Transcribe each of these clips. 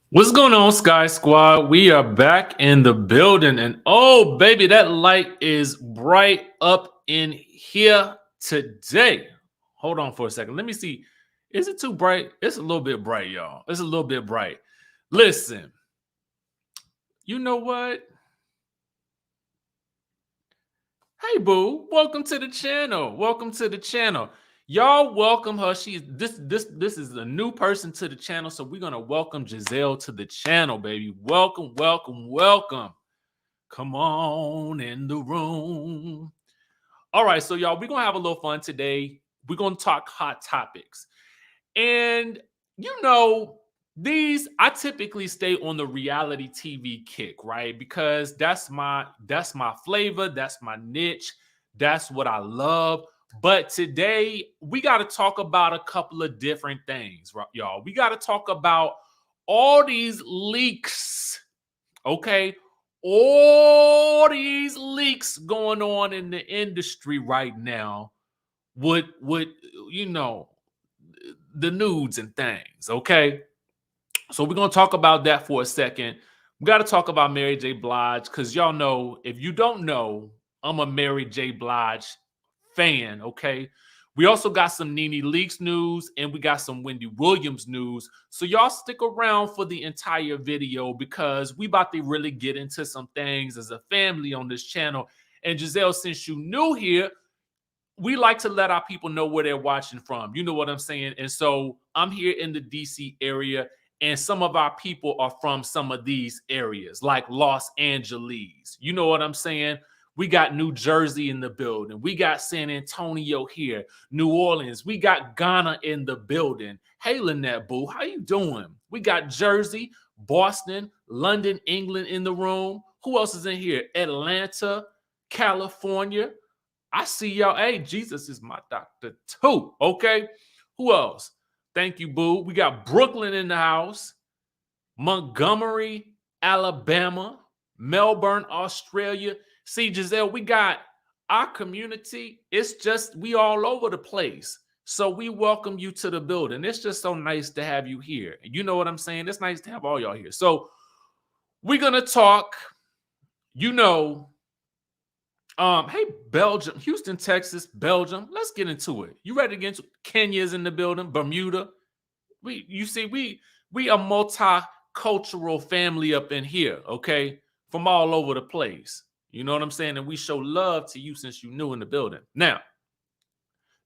What's going on, Sky Squad? We are back in the building, and oh, baby, that light is bright up in here today. Hold on for a second. Let me see. Is it too bright? It's a little bit bright, y'all. It's a little bit bright. Listen, you know what? Hey, boo, welcome to the channel. Welcome to the channel. Y'all welcome her. She's this is a new person to the channel, so we're gonna welcome Giselle to the channel, baby. Welcome, welcome, welcome. Come on in the room. All right, so y'all, we're gonna have a little fun today. We're gonna talk hot topics. And you know, I typically stay on the reality TV kick, right? Because that's my flavor, that's my niche, that's what I love. But today we got to talk about a couple of different things, right, y'all. We got to talk about all these leaks, okay? All these leaks going on in the industry right now with you know the nudes and things, okay? So we're gonna talk about that for a second. We got to talk about Mary J. Blige because y'all know, if you don't know, I'm a Mary J. Blige fan, okay? We also got some Nene Leakes news and we got some Wendy Williams news. So y'all stick around for the entire video because we about to really get into some things as a family on this channel. And Giselle, since you new here, we like to let our people know where they're watching from. You know what I'm saying? And so I'm here in the DC area, and some of our people are from some of these areas, like Los Angeles. You know what I'm saying? We got New Jersey in the building. We got San Antonio here, New Orleans. We got Ghana in the building. Hey, Lynette Boo, how you doing? We got Jersey, Boston, London, England in the room. Who else is in here? Atlanta, California. I see y'all. Hey, Jesus is my doctor too. Okay. Who else? Thank you, boo. We got Brooklyn in the house, Montgomery, Alabama, Melbourne, Australia. See, Giselle, we got our community. It's just we all over the place. So we welcome you to the building. It's just so nice to have you here. You know what I'm saying? It's nice to have all y'all here. So we're gonna talk, you know. Hey, Belgium, Houston, Texas, Belgium. Let's get into it. You ready to get into Kenya's in the building, Bermuda. We a multicultural family up in here, okay? From all over the place. You know what I'm saying? And we show love to you since you new in the building. Now,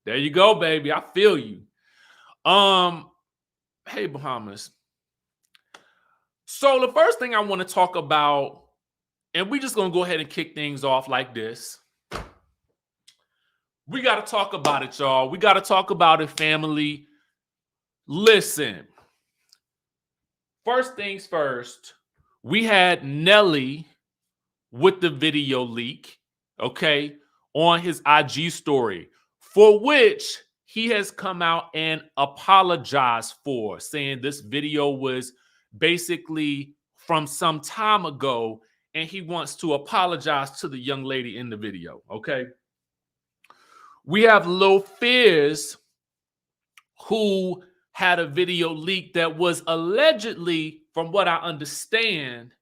there you go, baby. I feel you. Hey, Bahamas. So the first thing I want to talk about, and we're just going to go ahead and kick things off like this. We got to talk about it, y'all. We got to talk about it, family. Listen, first things first, we had Nelly with the video leak, okay, on his IG story, for which he has come out and apologized for, saying this video was basically from some time ago, and he wants to apologize to the young lady in the video, okay? We have Lil Fizz, who had a video leak that was allegedly, from what I understand,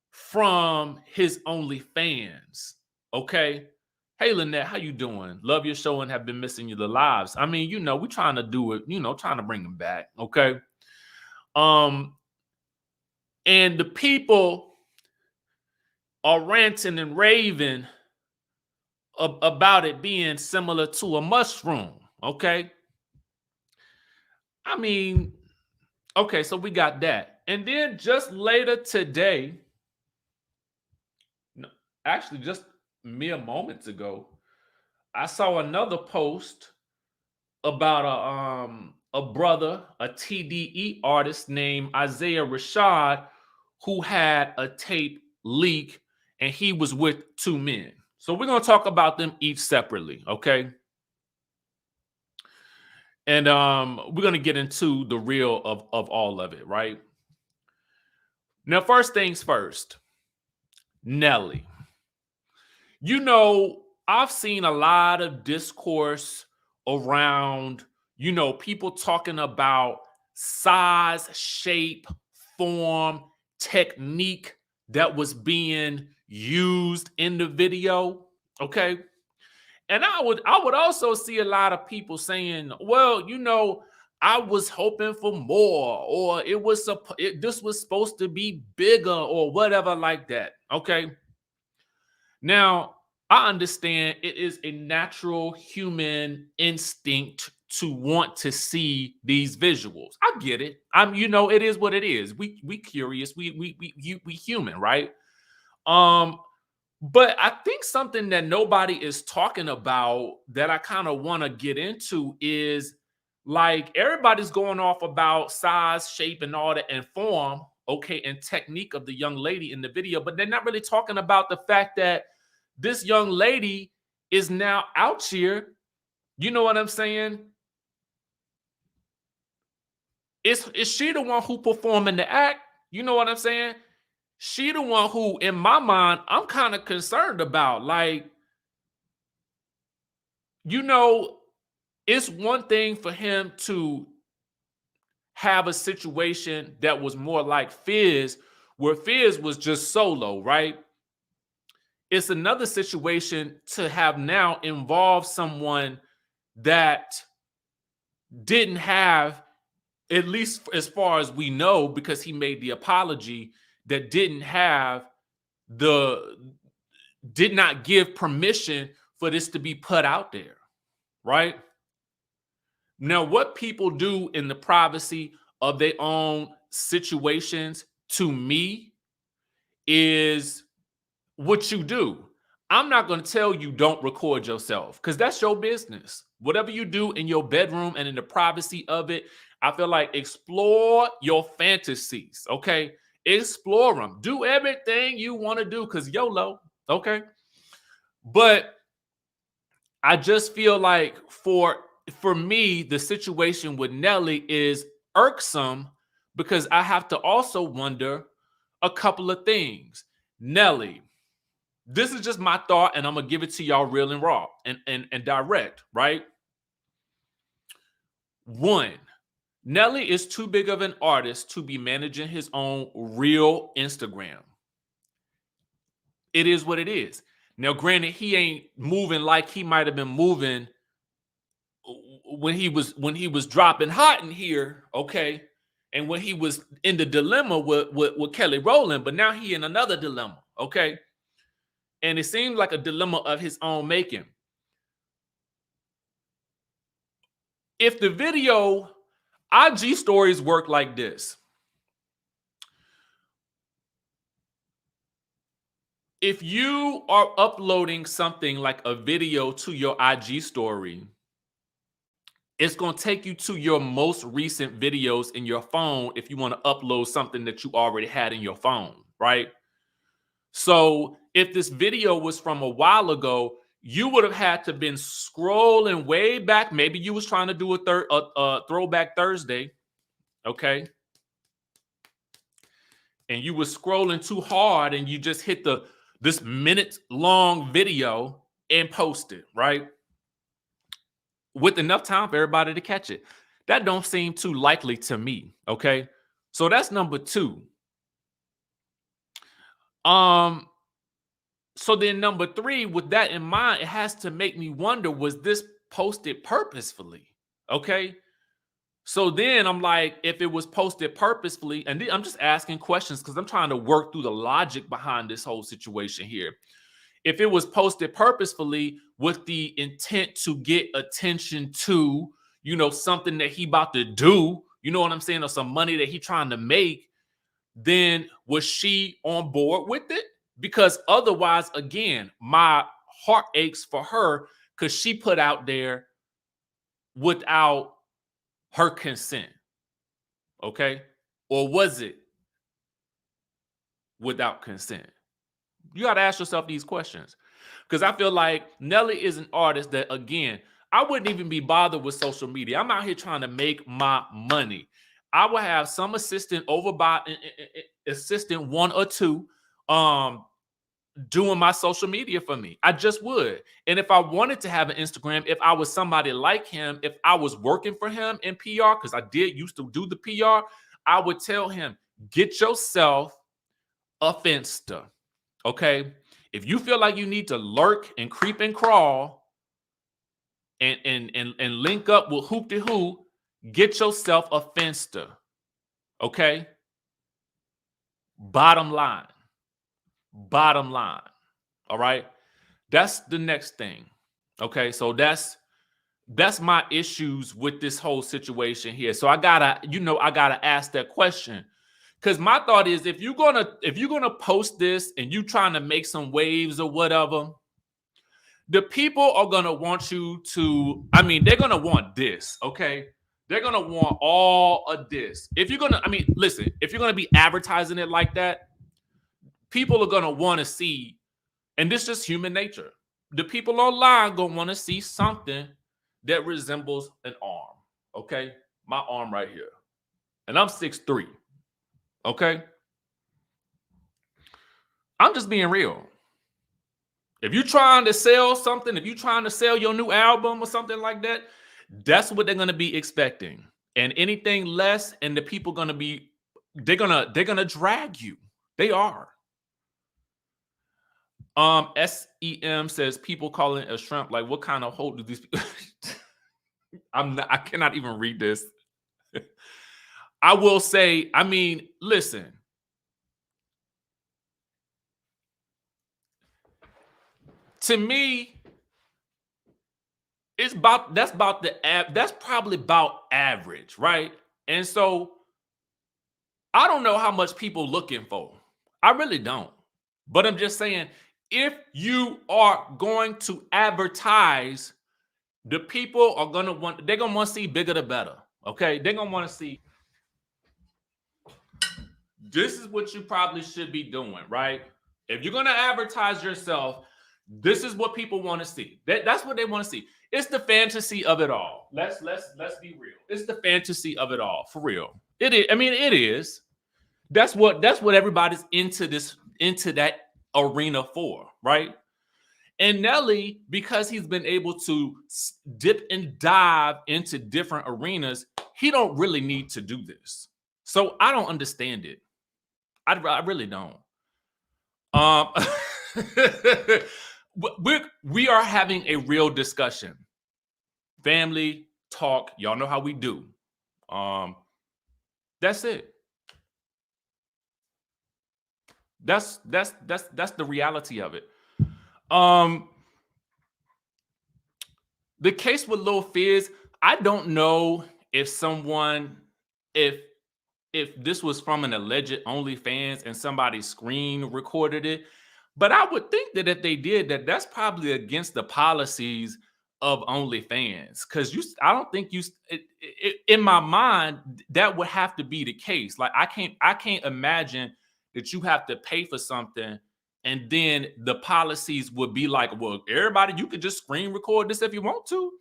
from his OnlyFans, okay? Hey, Lynette, how you doing? Love your show and have been missing you the lives. I mean, you know, we're trying to do it, you know, trying to bring them back, okay? And the people are ranting and raving about it being similar to a mushroom, okay? I mean, okay, so we got that. And then just later today, actually just mere moments ago, I saw another post about a brother, a TDE artist named Isaiah Rashad, who had a tape leak, and he was with two men. So we're going to talk about them each separately, okay? And we're going to get into the real of all of it, right? Now, first things first, Nelly. You know, I've seen a lot of discourse around, you know, people talking about size, shape, form, technique that was being used in the video. Okay. And I would also see a lot of people saying, well, you know, I was hoping for more, or this was supposed to be bigger, or whatever like that. Okay. Now, I understand it is a natural human instinct to want to see these visuals. I get it. You know, it is what it is. We curious. We human, right? But I think something that nobody is talking about that I kind of want to get into is, like, everybody's going off about size, shape, and all that, and form, okay, and technique of the young lady in the video, but they're not really talking about the fact that this young lady is now out here. You know what I'm saying? Is she the one who performing the act? You know what I'm saying? She the one who, in my mind, I'm kind of concerned about. Like, you know, it's one thing for him to have a situation that was more like Fizz, where Fizz was just solo, right? It's another situation to have now involve someone that didn't have, at least as far as we know, because he made the apology, that did not give permission for this to be put out there, right? Now, what people do in the privacy of their own situations, to me, is what you do. I'm not going to tell you don't record yourself, because that's your business. Whatever you do in your bedroom and in the privacy of it, I feel like explore your fantasies, okay? Explore them. Do everything you want to do, because YOLO, okay? But I just feel like for me, the situation with Nelly is irksome, because I have to also wonder a couple of things. Nelly, this is just my thought, and I'm gonna give it to y'all real and raw and direct, right? One, Nelly is too big of an artist to be managing his own real Instagram. It is what it is. Now, granted, he ain't moving like he might have been moving when he was dropping hot in here, okay, and when he was in the dilemma with Kelly Rowland, but now he in another dilemma, okay. And it seems like a dilemma of his own making. If the video, IG stories work like this. If you are uploading something like a video to your IG story, it's going to take you to your most recent videos in your phone if you want to upload something that you already had in your phone, right? So if this video was from a while ago, you would have had to been scrolling way back. Maybe you was trying to do a throwback Thursday, okay? And you were scrolling too hard, and you just hit this minute-long video and post it, right? With enough time for everybody to catch it. That don't seem too likely to me, okay? So that's number two. So then number three, with that in mind, it has to make me wonder, was this posted purposefully? Okay. So then I'm like, if it was posted purposefully, and I'm just asking questions because I'm trying to work through the logic behind this whole situation here. If it was posted purposefully with the intent to get attention to, you know, something that he about to do, you know what I'm saying, or some money that he trying to make, then was she on board with it? Because otherwise, again, my heart aches for her, because she put out there without her consent. Okay? Or was it without consent? You got to ask yourself these questions. Because I feel like Nelly is an artist that, again, I wouldn't even be bothered with social media. I'm out here trying to make my money. I would have some assistant over by assistant one or two doing my social media for me. I just would. And if I wanted to have an Instagram, if I was somebody like him, if I was working for him in PR, because I did used to do the PR, I would tell him, get yourself a Finsta, okay? If you feel like you need to lurk and creep and crawl and link up with Hoop-de-Who, get yourself a Finsta, okay? Bottom line. All right? That's the next thing. Okay, so that's my issues with this whole situation here. So I gotta ask that question. Because my thought is, if you're gonna post this and you trying to make some waves or whatever, the people are gonna want you to, they're gonna want this, okay? They're gonna want all of this. If you're gonna, listen, if you're gonna be advertising it like that, people are gonna want to see, and this is just human nature. The people online gonna want to see something that resembles an arm, okay? My arm right here. And I'm 6'3", okay? I'm just being real. If you're trying to sell something, if you're trying to sell your new album or something like that, that's what they're going to be expecting. And anything less, and the people going to be, they're going to drag you. They are. SEM says people calling a shrimp, like, what kind of hole do these people? I cannot even read this. I will say, listen. To me, that's probably about average, right? And so I don't know how much people looking for. I really don't. But I'm just saying, if you are going to advertise, the people are they're gonna want to see bigger the better. Okay, they're gonna want to see. This is what you probably should be doing, right? If you're gonna advertise yourself, this is what people want to see. That's what they want to see. It's the fantasy of it all. Let's be real. It's the fantasy of it all, for real. It is. It is. That's what everybody's into that arena for, right? And Nelly, because he's been able to dip and dive into different arenas, he don't really need to do this. So I don't understand it. I really don't. We are having a real discussion. Family talk. Y'all know how we do. That's it. That's the reality of it. The case with Lil Fizz, I don't know if this was from an alleged OnlyFans and somebody screen recorded it, but I would think that if they did that, that's probably against the policies of OnlyFans, because I don't think in my mind that would have to be the case. Like I can't imagine that you have to pay for something and then the policies would be like, well, everybody, you could just screen record this if you want to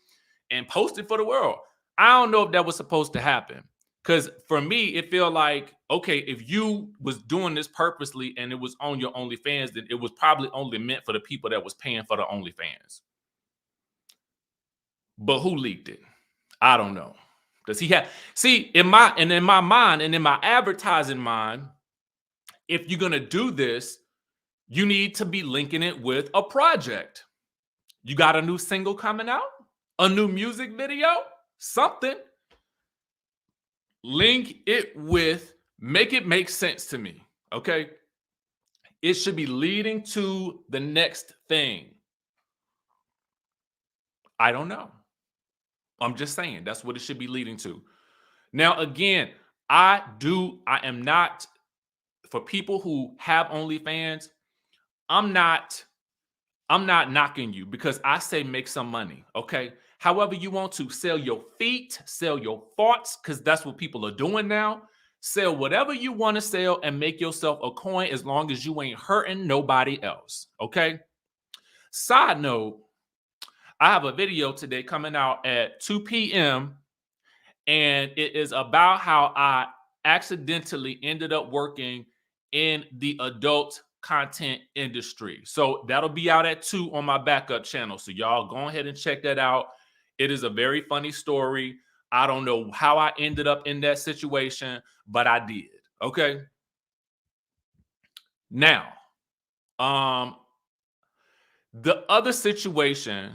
and post it for the world. I don't know if that was supposed to happen. Because for me, it feel like, okay, if you was doing this purposely and it was on your OnlyFans, then it was probably only meant for the people that was paying for the OnlyFans. But who leaked it? I don't know. Does he have? See, in my mind and in my advertising mind, if you're gonna do this, you need to be linking it with a project. You got a new single coming out, a new music video, something. Link it with, make it make sense to me, okay? It should be leading to the next thing. I don't know. I'm just saying that's what it should be leading to. Now, again, I am not, for people who have OnlyFans, I'm not knocking you, because I say make some money, okay? However you want to, sell your feet, sell your farts, because that's what people are doing now. Sell whatever you want to sell and make yourself a coin, as long as you ain't hurting nobody else, okay? Side note, I have a video today coming out at 2 p.m. and it is about how I accidentally ended up working in the adult content industry. So that'll be out at 2 on my backup channel. So y'all go ahead and check that out. It is a very funny story. I don't know how I ended up in that situation, but I did. Okay. Now, um, the other situation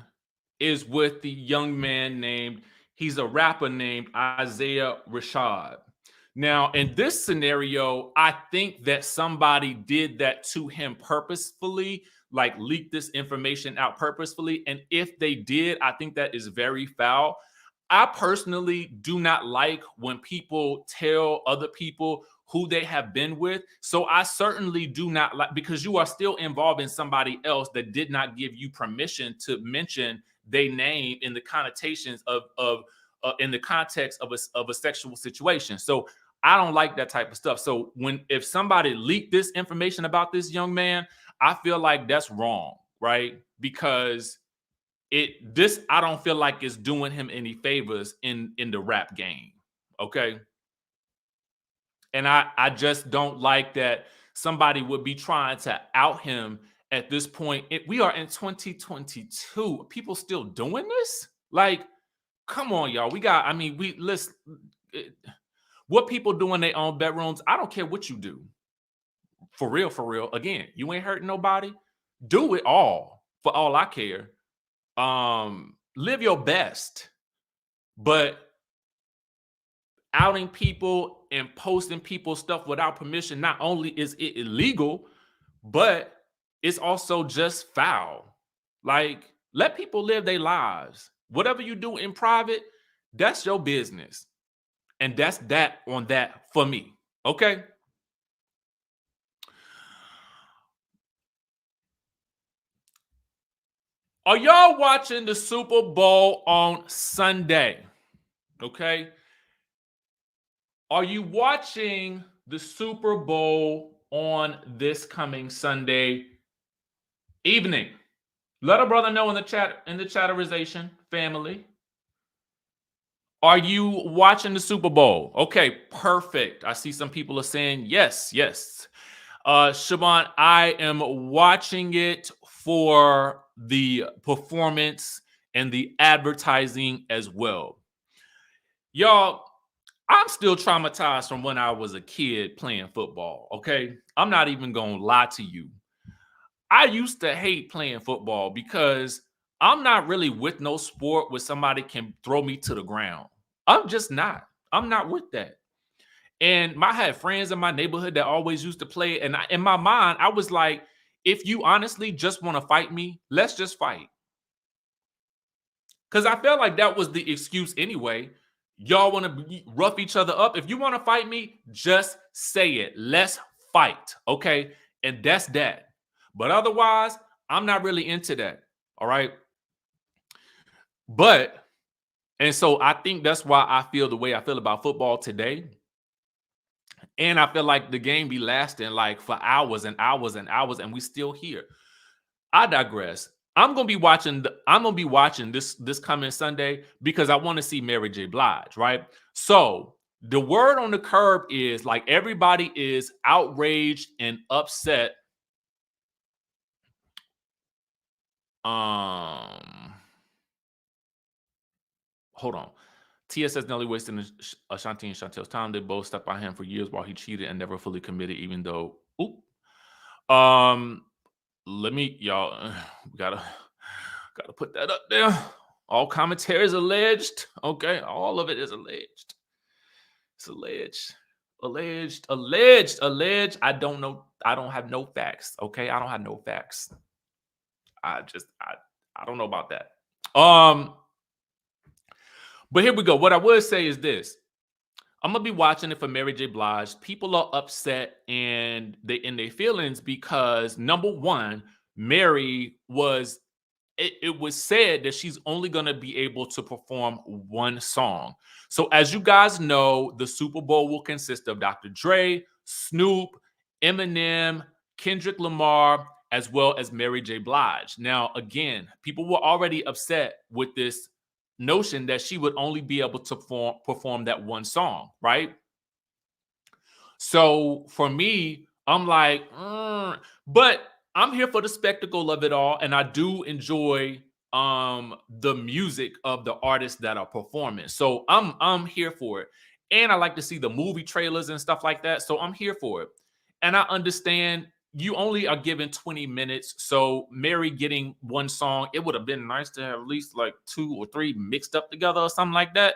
is with the young man named, he's a rapper named Isaiah Rashad. Now, in this scenario, I think that somebody did that to him purposefully, like leaked this information out purposefully. And if they did, I think that is very foul. I personally do not like when people tell other people who they have been with. So I certainly do not like, because you are still involved in somebody else that did not give you permission to mention their name in the connotations of in the context of a sexual situation. So I don't like that type of stuff. So if somebody leaked this information about this young man, I feel like that's wrong, right? Because I don't feel like it's doing him any favors in the rap game. Okay. And I just don't like that somebody would be trying to out him at this point. We are in 2022. People still doing this? Like, come on, y'all. Let's what people do in their own bedrooms. I don't care what you do. For real, for real. Again, you ain't hurting nobody. Do it all for all I care. Live your best. But outing people and posting people's stuff without permission, not only is it illegal, but it's also just foul. Like, let people live their lives. Whatever you do in private, that's your business. And that's that on that for me. Okay. Are y'all watching the Super Bowl on Sunday? Okay. Are you watching the Super Bowl on this coming Sunday evening? Let a brother know in the chat, in the chatterization family. Are you watching the Super Bowl? Okay, perfect. I see some people are saying yes, yes. Siobhan, I am watching it for the performance and the advertising as well. Y'all, I'm still traumatized from when I was a kid playing football, okay? I'm not even going to lie to you. I used to hate playing football because I'm not really with no sport where somebody can throw me to the ground. I'm just not. I'm not with that. And I had friends in my neighborhood that always used to play. And in my mind, I was like, if you honestly just want to fight me, let's just fight. Because I felt like that was the excuse anyway. Y'all want to rough each other up. If you want to fight me, just say it. Let's fight. Okay. And that's that. But otherwise, I'm not really into that. All right. And so I think that's why I feel the way I feel about football today. And I feel like the game be lasting like for hours and hours and hours, and we still here. I digress. I'm gonna be watching this coming Sunday because I want to see Mary J. Blige, right? So the word on the curb is like everybody is outraged and upset. Hold on. TSS Nelly wasting Ashanti and Chantel's time. They both stuck by him for years while he cheated and never fully committed, even though. Let me, y'all, gotta put that up there. All commentary is alleged. Okay, all of it is alleged. It's alleged. I don't know. I don't have no facts. Okay, I don't have no facts. I don't know about that. But here we go. What I would say is this. I'm gonna be watching it for Mary J. Blige. People are upset and they in their feelings because number one, Mary was. It was said that she's only gonna be able to perform one song. So as you guys know, the Super Bowl will consist of Dr. Dre, Snoop, Eminem, Kendrick Lamar, as well as Mary J. Blige. Now, again, people were already upset with this notion that she would only be able to perform that one song, right? So for me, I'm like, but I'm here for the spectacle of it all, and I do enjoy the music of the artists that are performing. So I'm here for it. And I like to see the movie trailers and stuff like that. So I'm here for it. And I understand you only are given 20 minutes. So Mary getting one song, it would have been nice to have at least like 2 or 3 mixed up together or something like that.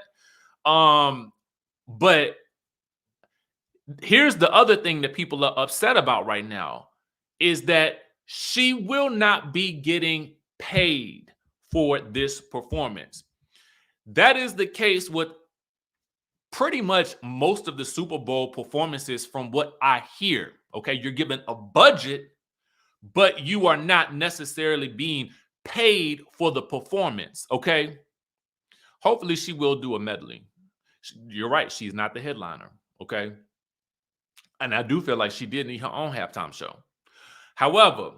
But here's the other thing that people are upset about right now is that she will not be getting paid for this performance. That is the case with pretty much most of the Super Bowl performances from what I hear. Okay, you're given a budget, but you are not necessarily being paid for the performance. Okay, hopefully she will do a medley. You're right, she's not the headliner. Okay, and I do feel like she did need her own halftime show. However,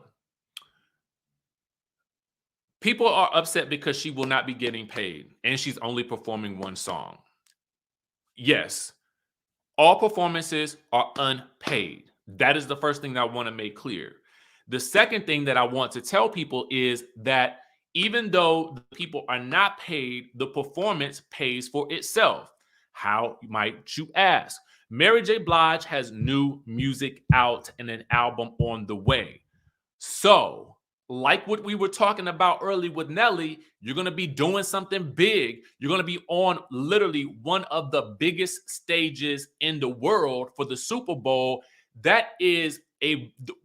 people are upset because she will not be getting paid and she's only performing one song. Yes, all performances are unpaid. That is the first thing that I want to make clear. The second thing that I want to tell people is that even though the people are not paid, the performance pays for itself. How might you ask? Mary J. Blige has new music out and an album on the way. So, like what we were talking about early with Nelly, you're going to be doing something big. You're going to be on literally one of the biggest stages in the world for the Super Bowl. That is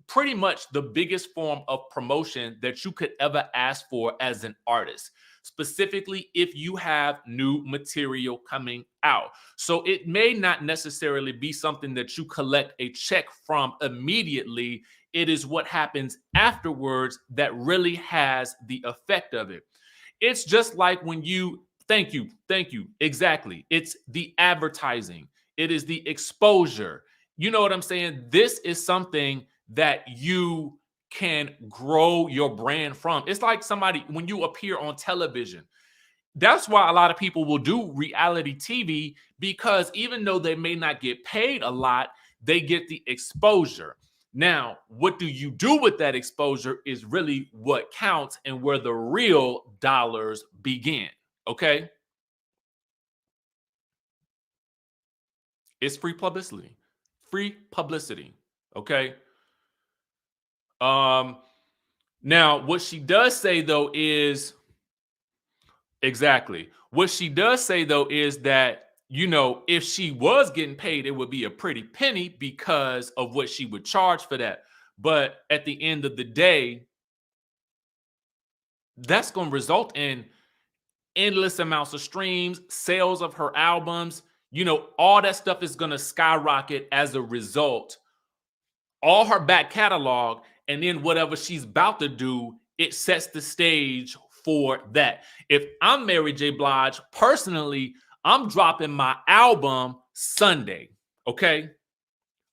pretty much the biggest form of promotion that you could ever ask for as an artist, specifically if you have new material coming out. So it may not necessarily be something that you collect a check from immediately. It is what happens afterwards that really has the effect of it. It's just like when you, thank you, exactly. It's the advertising, it is the exposure. You know what I'm saying? This is something that you can grow your brand from. It's like somebody, when you appear on television, that's why a lot of people will do reality TV, because even though they may not get paid a lot, they get the exposure. Now, what do you do with that exposure is really what counts and where the real dollars begin. Okay? It's free publicity. Free publicity. Okay? Um Now what she does say though is exactly. What she does say though is that, you know, if she was getting paid, it would be a pretty penny because of what she would charge for that. But at the end of the day, that's going to result in endless amounts of streams, sales of her albums. You know, all that stuff is going to skyrocket as a result. All her back catalog, and then whatever she's about to do, it sets the stage for that. If I'm Mary J. Blige, personally, I'm dropping my album Sunday. Okay.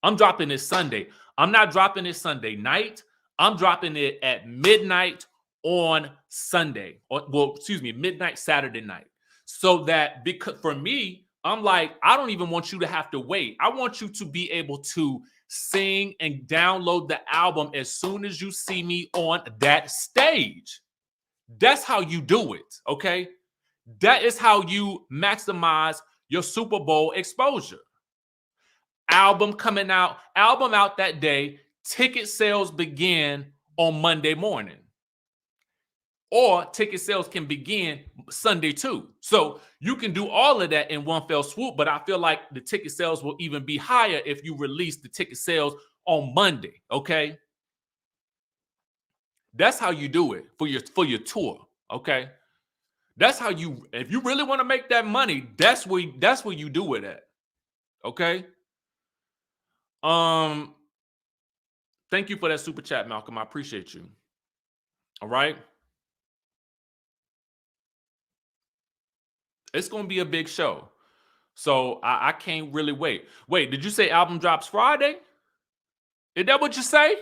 I'm dropping it Sunday. I'm not dropping it Sunday night. I'm dropping it at midnight on Sunday. Or, well, excuse me, midnight Saturday night. So that, because for me, I'm like, I don't even want you to have to wait. I want you to be able to sing and download the album as soon as you see me on that stage. That's how you do it, okay? That is how you maximize your Super Bowl exposure. Album out that day, ticket sales begin on Monday morning. Or ticket sales can begin Sunday too. So you can do all of that in one fell swoop, but I feel like the ticket sales will even be higher if you release the ticket sales on Monday, okay? That's how you do it for your tour, okay? That's how you, if you really want to make that money, that's where you do it at. Okay? Um Thank you for that super chat, Malcolm. I appreciate you. All right? It's going to be a big show. So I can't really wait. Wait, did you say album drops Friday? Is that what you say?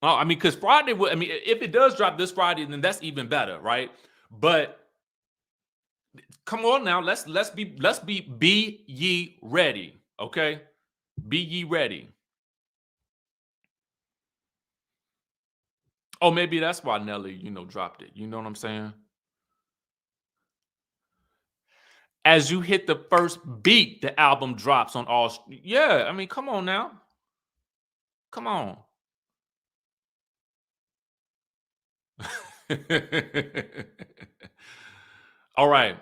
Oh, I mean, because Friday would, I mean, if it does drop this Friday, then that's even better, right? But come on now, be ye ready. Okay? Be ye ready. Oh, maybe that's why Nelly, dropped it. You know what I'm saying? as you hit the first beat, the album drops on all. Yeah, I mean, come on now. Come on. All right.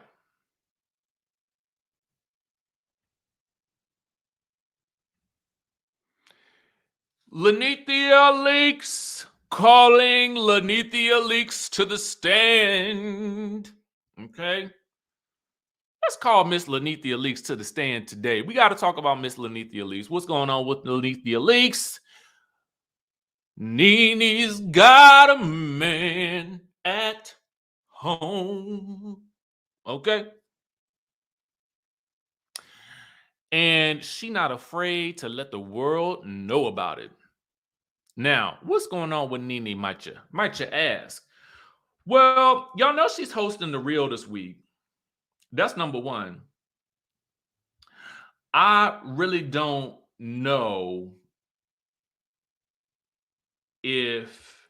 Nene Leakes calling Nene Leakes to the stand. Okay. Let's call Miss Nene Leakes to the stand today. We got to talk about Miss Nene Leakes. What's going on with Nene Leakes? Nene's got a man at home. Okay. And she not afraid to let the world know about it. Now, what's going on with Nene, might you ask? Well, y'all know she's hosting The Real this week. That's number one. I really don't know if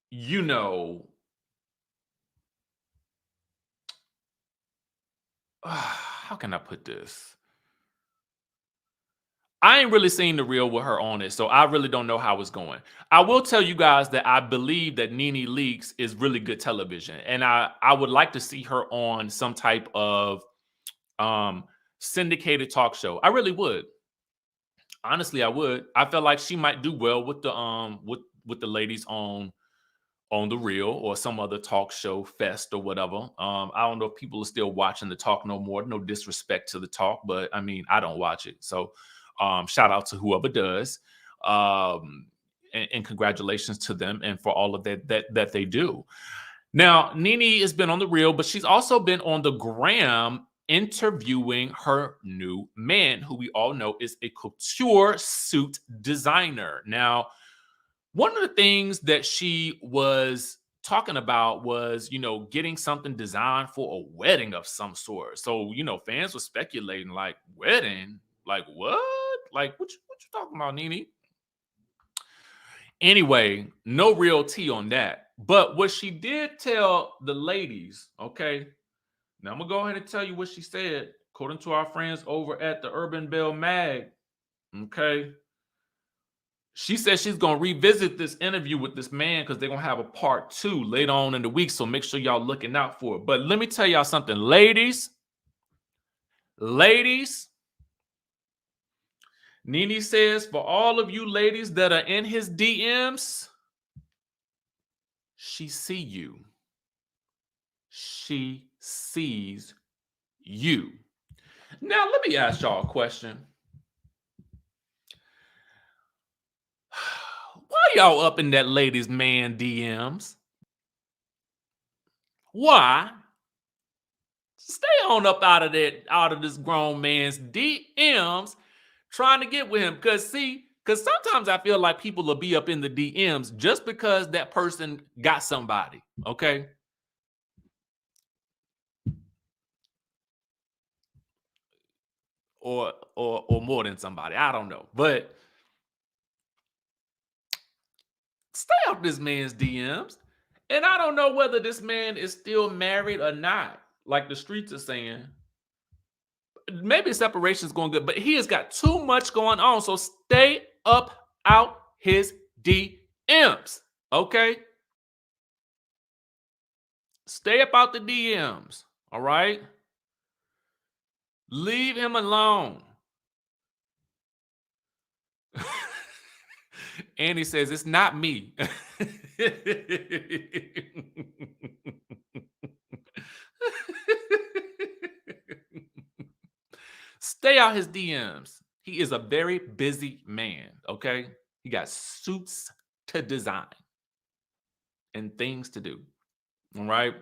you know how can I put this? I ain't really seen The Real with her on it, so I really don't know how it's going. I will tell you guys that I believe that Nene Leakes is really good television, and I would like to see her on some type of syndicated talk show. I really would. Honestly, I would. I feel like she might do well with the ladies on The Real or some other talk show fest or whatever. I don't know if people are still watching the talk no more. No disrespect to the talk, but I mean, I don't watch it. So shout out to whoever does. And congratulations to them and for all of that they do. Now, Nene has been on The Real, but she's also been on the gram interviewing her new man, who we all know is a couture suit designer. Now, one of the things that she was talking about was, getting something designed for a wedding of some sort. So, fans were speculating, like, wedding? Like, what? Like, what you talking about, Nene? Anyway, no real tea on that. But what she did tell the ladies, okay, now I'm going to go ahead and tell you what she said, according to our friends over at the Urban Bell Mag, okay? She said she's going to revisit this interview with this man because they're going to have a part 2 later on in the week, so make sure y'all looking out for it. But let me tell y'all something, ladies, Nene says for all of you ladies that are in his DMs, she see you. She sees you. Now, let me ask y'all a question. Why y'all up in that ladies' man DMs? Why? Stay on up out of this grown man's DMs trying to get with him. Because sometimes I feel like people will be up in the DMs just because that person got somebody, okay? Or more than somebody. I don't know. But stay off this man's DMs. And I don't know whether this man is still married or not, like the streets are saying. Maybe separation is going good, but he has got too much going on. So stay up out his DMs, okay? Stay up out the DMs, all right? Leave him alone. And he says, it's not me. Stay out his DMs. He is a very busy man, okay? He got suits to design and things to do, all right?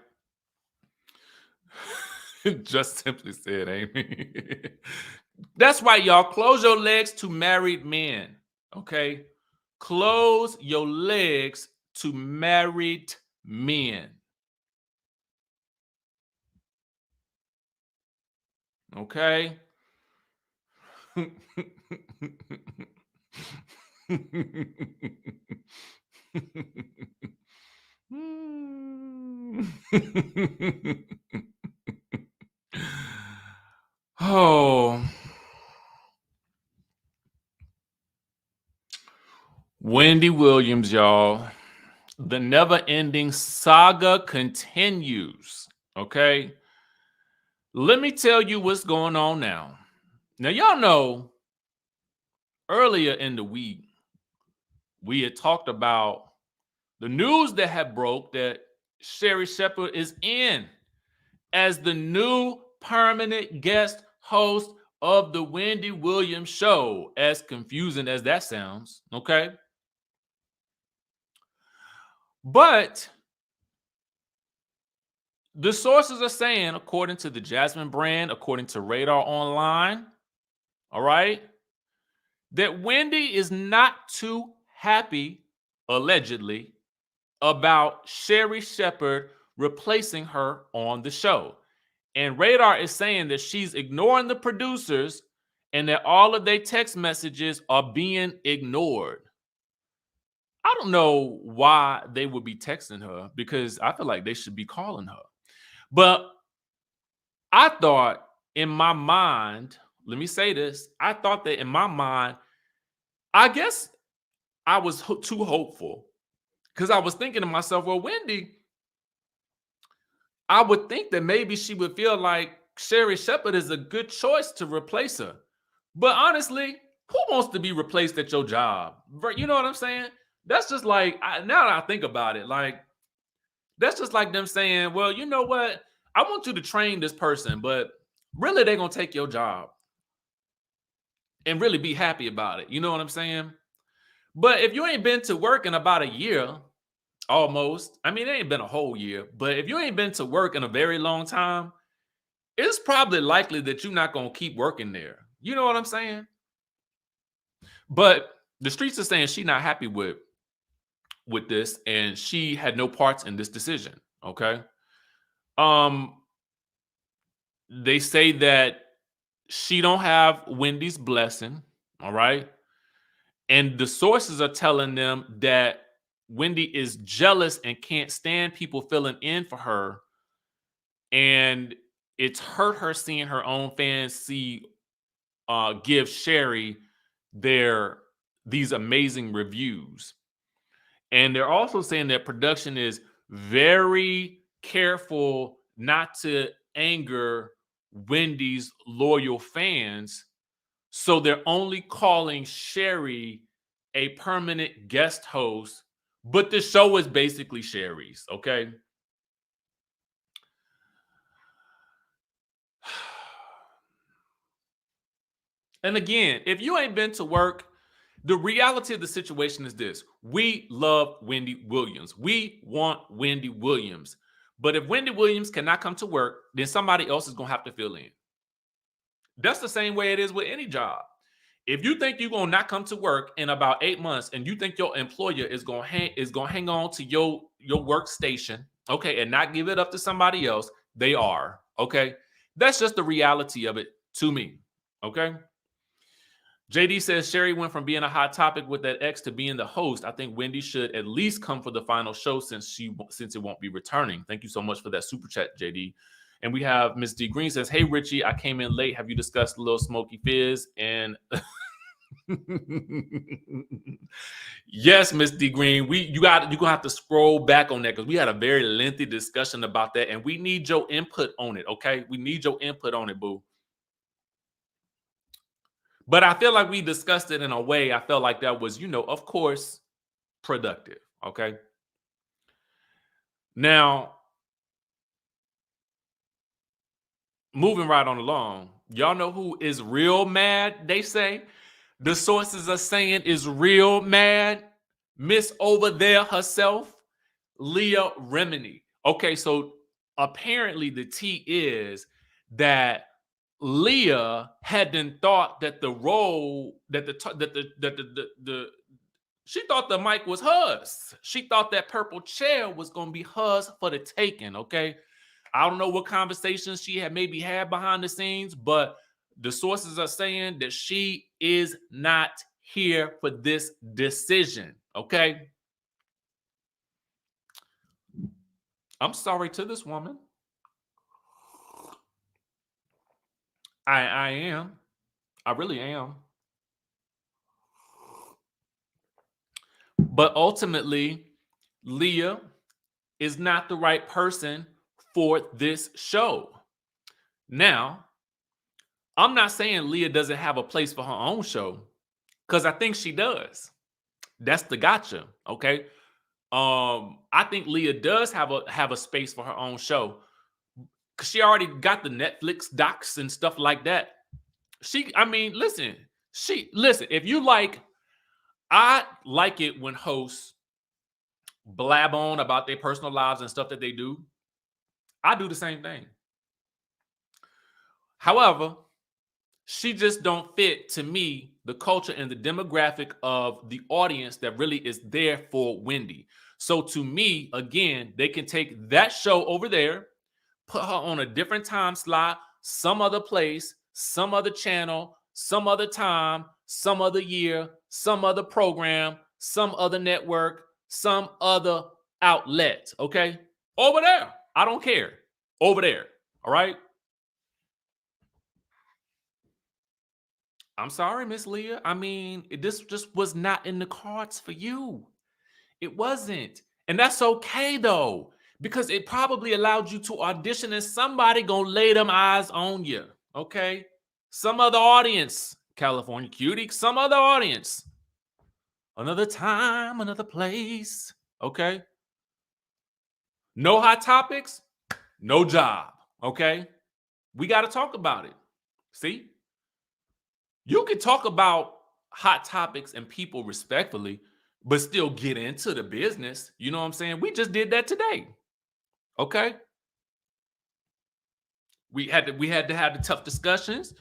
Just simply said, Amy. That's right, y'all. Close your legs to married men, okay? Close your legs to married men. Okay? Wendy Williams, y'all. The never-ending saga continues. Okay. Let me tell you what's going on now. Now, y'all know earlier in the week, we had talked about the news that had broke that Sherri Shepherd is in as the new permanent guest host of the Wendy Williams show, as confusing as that sounds, okay? But the sources are saying, according to the Jasmine brand, according to Radar Online, all right, that Wendy is not too happy, allegedly, about Sherri Shepherd replacing her on the show. And Radar is saying that she's ignoring the producers and that all of their text messages are being ignored. I don't know why they would be texting her because I feel like they should be calling her. But I thought in my mind, let me say this, I thought that in my mind, I guess I was too hopeful because I was thinking to myself, well, Wendy, I would think that maybe she would feel like Sherri Shepherd is a good choice to replace her. But honestly, who wants to be replaced at your job? You know what I'm saying? That's just like, now that I think about it, like, that's just like them saying, well, you know what? I want you to train this person, but really they're going to take your job and really be happy about it. You know what I'm saying? But if you ain't been to work in about a year, almost, I mean, it ain't been a whole year, but if you ain't been to work in a very long time, it's probably likely that you're not going to keep working there. You know what I'm saying? But the streets are saying she's not happy with this, and she had no parts in this decision. Okay. Um, they say that she don't have Wendy's blessing. All right. And the sources are telling them that Wendy is jealous and can't stand people filling in for her. And it's hurt her seeing her own fans give Sherri these amazing reviews. And they're also saying that production is very careful not to anger Wendy's loyal fans. So they're only calling Sherri a permanent guest host, but the show is basically Sherri's, okay? And again, if you ain't been to work, the reality of the situation is this. We love Wendy Williams. We want Wendy Williams. But if Wendy Williams cannot come to work, then somebody else is going to have to fill in. That's the same way it is with any job. If you think you're going to not come to work in about 8 months and you think your employer is going to hang on to your workstation, okay, and not give it up to somebody else, they are, okay? That's just the reality of it to me, okay? JD says Sherri went from being a hot topic with that ex to being the host. I think Wendy should at least come for the final show since it won't be returning. Thank you so much for that super chat, JD. And we have Miss D Green says, "Hey Richie, I came in late. Have you discussed Lil Smokey Fizz?" And yes, Miss D Green, you're gonna have to scroll back on that because we had a very lengthy discussion about that, and we need your input on it. Okay, we need your input on it, boo. But I feel like we discussed it in a way I felt like that was, of course, productive. Okay. Now, moving right on along, y'all know who is real mad? They say the sources are saying is real mad. Miss Over There herself, Leah Remini. Okay, so apparently the tea is that Leah hadn't thought that the role she thought the mic was hers. She thought that purple chair was going to be hers for the taking, okay? I don't know what conversations she had maybe had behind the scenes, but the sources are saying that she is not here for this decision, okay? I'm sorry to this woman. I am. I really am. But ultimately, Leah is not the right person for this show. Now, I'm not saying Leah doesn't have a place for her own show, because I think she does. That's the gotcha, okay? I think Leah does have a space for her own show, because she already got the Netflix docs and stuff like that. Listen, if you like, I like it when hosts blab on about their personal lives and stuff that they do. I do the same thing. However, she just don't fit, to me, the culture and the demographic of the audience that really is there for Wendy. So to me, again, they can take that show over there, put her on a different time slot, some other place, some other channel, some other time, some other year, some other program, some other network, some other outlet, okay? Over there. I don't care. Over there, all right? I'm sorry, Miss Leah. This just was not in the cards for you. It wasn't. And that's okay, though, because it probably allowed you to audition and somebody gonna lay them eyes on you, okay? Some other audience, California Cutie, some other audience. Another time, another place, okay? No hot topics, no job, okay? We got to talk about it. See? You can talk about hot topics and people respectfully, but still get into the business. You know what I'm saying? We just did that today. Okay? We had to have the tough discussions.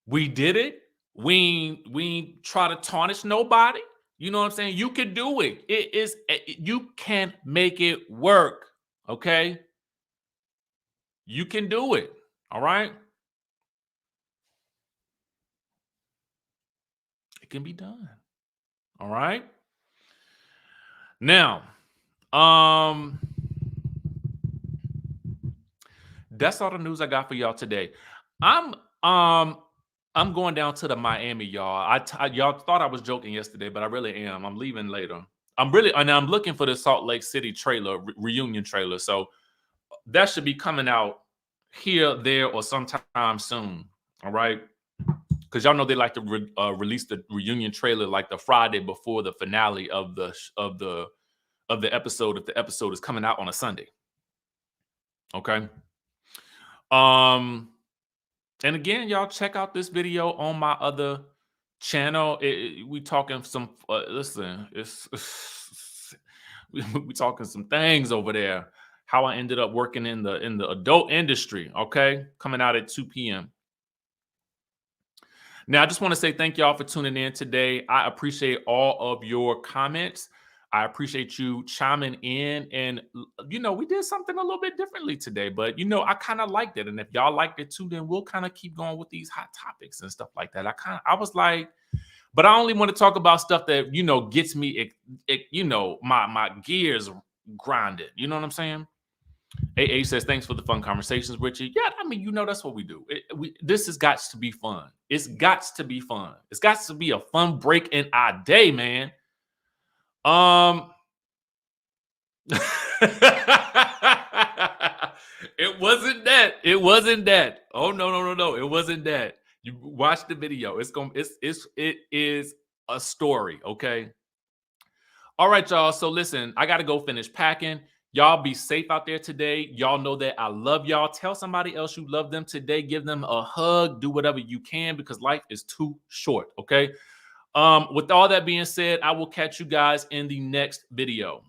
We did it. We ain't try to tarnish nobody. You know what I'm saying? You can do it. You can make it work. Okay? You can do it. All right? It can be done. All right. Now, that's all the news I got for y'all today. I'm going down to the Miami, y'all. Y'all thought I was joking yesterday, but I really am. I'm leaving later. I'm looking for the Salt Lake City trailer, reunion trailer. So that should be coming out here, there, or sometime soon. All right. Because y'all know they like to release the reunion trailer like the Friday before the finale of the episode, if the episode is coming out on a Sunday. Okay. And again, y'all check out this video on my other channel. We talking some we talking some things over there. How I ended up working in the adult industry. Okay, coming out at 2 p.m. Now, I just want to say thank y'all for tuning in today. I appreciate all of your comments. I appreciate you chiming in. And, we did something a little bit differently today. But, I kind of liked it. And if y'all liked it too, then we'll kind of keep going with these hot topics and stuff like that. I was like, but I only want to talk about stuff that, gets me, my gears grinded. You know what I'm saying? AA says, thanks for the fun conversations, Richie. Yeah, that's what we do. This has got to be fun. It's got to be fun. It's got to be a fun break in our day, man. It wasn't that. It wasn't that. Oh, no. It wasn't that. You watch the video. It is a story, okay? All right, y'all. So listen, I got to go finish packing. Y'all be safe out there today. Y'all know that I love y'all. Tell somebody else you love them today. Give them a hug. Do whatever you can because life is too short, okay? With all that being said, I will catch you guys in the next video.